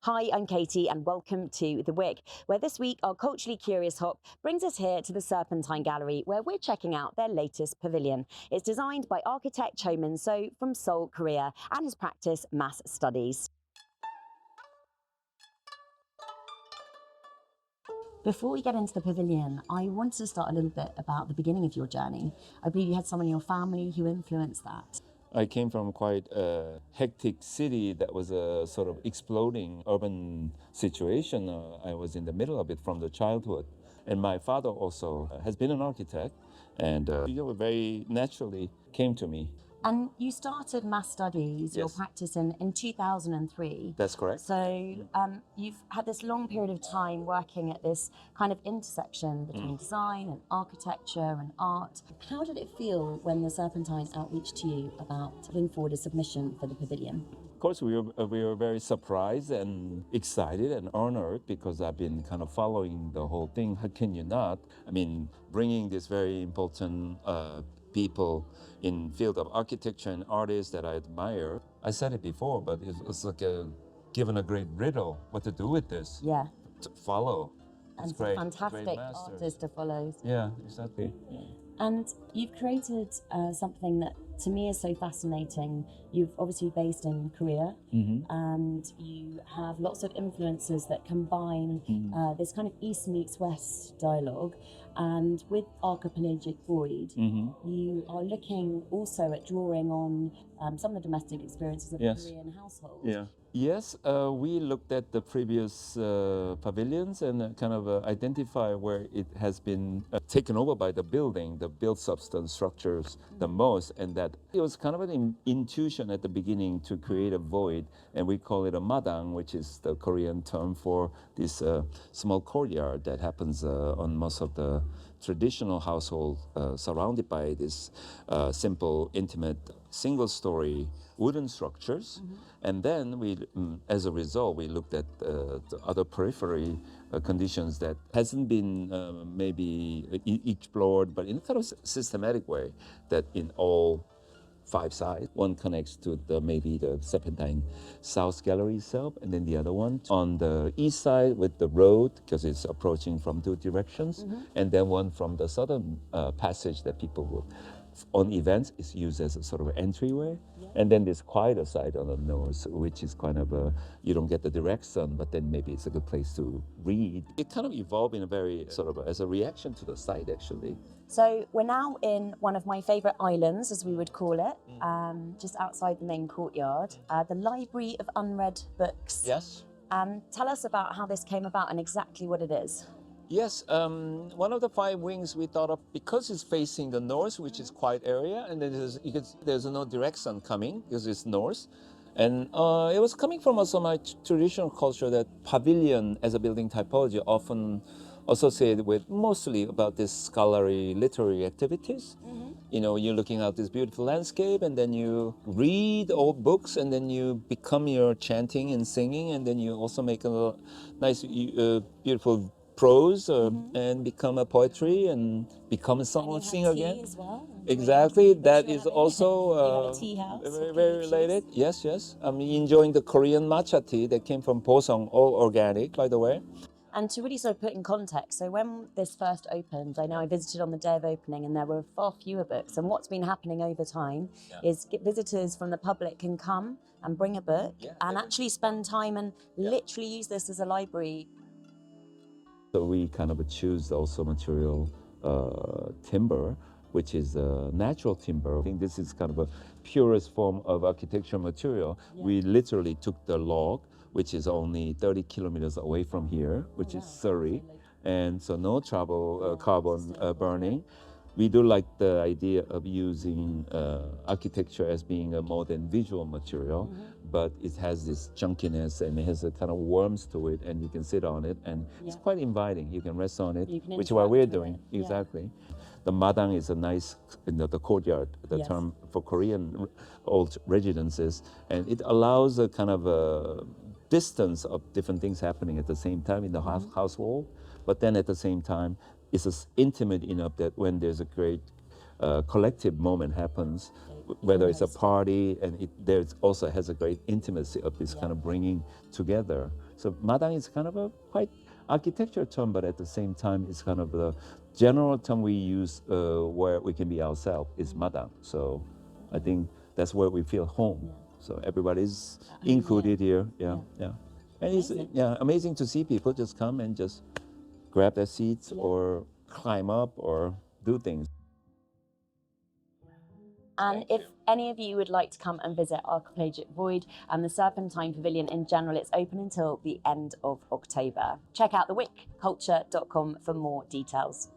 Hi, I'm Katie and welcome to the Wick, where this week our culturally curious hop brings us here to the Serpentine Gallery, where we're checking out their latest pavilion. It's designed by architect Cho Minsuk from Seoul, Korea, and has practiced mass studies. Before we get into the pavilion, I wanted to start a little bit about the beginning of your journey. I believe you had someone in your family who influenced that. I came from quite a hectic city that was a sort of exploding urban situation. I was in the middle of it from the childhood. And my father also has been an architect, and very naturally came to me. And you started mass studies, your Yes. practice in 2003. That's correct. So you've had this long period of time working at this kind of intersection between design and architecture and art. How did it feel when the Serpentine outreached to you about putting forward a submission for the pavilion? Of course, we were very surprised and excited and honored because I've been kind of following the whole thing. How can you not? I mean, bringing this very important people in field of architecture and artists that I admire. I said it before, but it's like given a great riddle what to do with this. Yeah. To follow. And It's great. fantastic Great masters. artist to follow. Yeah, exactly. And you've created something that to me is so fascinating. You've obviously based in Korea, and you have lots of influences that combine this kind of East meets West dialogue. And with Archipelagic Void, you are looking also at drawing on some of the domestic experiences of a Yes. Korean household. Yeah. Yes, we looked at the previous pavilions and kind of identify where it has been taken over by the building, the built substance structures the most, and that it was kind of an intuition at the beginning to create a void, and we call it a madang, which is the Korean term for this small courtyard that happens on most of the traditional household surrounded by this simple, intimate, single-story wooden structures. And then as a result, we looked at the other periphery conditions that hasn't been maybe explored, but in a kind of systematic way, that in all 5 sides. One connects to maybe the Serpentine South Gallery itself, and then the other one on the east side with the road, because it's approaching from 2 directions, and then one from the southern passage that people will, on events, is used as a sort of entryway. And then this quieter side on the north, which is kind of you don't get the direct sun, but then maybe it's a good place to read. It kind of evolved in a very sort of as a reaction to the site, actually. So we're now in one of my favourite islands, as we would call it, just outside the main courtyard, the Library of Unread Books. Yes. Tell us about how this came about and exactly what it is. Yes, one of the 5 wings we thought of, because it's facing the north, which is quiet area, and then there's no direct sun coming because it's north. And it was coming from also my traditional culture that pavilion as a building typology often associated with mostly about this scholarly literary activities. You know, you're looking at this beautiful landscape, and then you read old books, and then you become your chanting and singing, and then you also make a nice, beautiful prose and become a poetry and become someone sing again. As well. Exactly, that is also You had a tea house very, with very peaches. related. Yes, yes. I'm enjoying the Korean matcha tea that came from Posong, all organic, by the way. And to really sort of put in context, so when this first opened, I know I visited on the day of opening and there were far fewer books. And what's been happening over time is visitors from the public can come and bring a book and actually spend time and literally use this as a library. So we kind of choose also material timber, which is natural timber. I think this is kind of a purest form of architectural material. We literally took the log, which is only 30 kilometers away from here, which is Surrey, and so no trouble carbon burning. We do like the idea of using architecture as being a more than visual material, but it has this chunkiness and it has a kind of warmth to it, and you can sit on it, and it's quite inviting. You can rest on it, which is what we're doing. Exactly. The madang is a nice, the courtyard, the term for Korean old residences, and it allows a kind of a distance of different things happening at the same time in the household, but then at the same time, it's intimate enough that when there's a great collective moment happens, whether it's a party, and there's also has a great intimacy of this kind of bringing together. So madang is kind of a quite architecture term, but at the same time, it's kind of the general term we use where we can be ourselves is madang. So I think that's where we feel home. So everybody's included here. Yeah. And it's amazing to see people just come and just grab their seats or climb up or do things. And if any of you would like to come and visit Archipelagic Void and the Serpentine Pavilion in general, it's open until the end of October. Check out the wickculture.com for more details.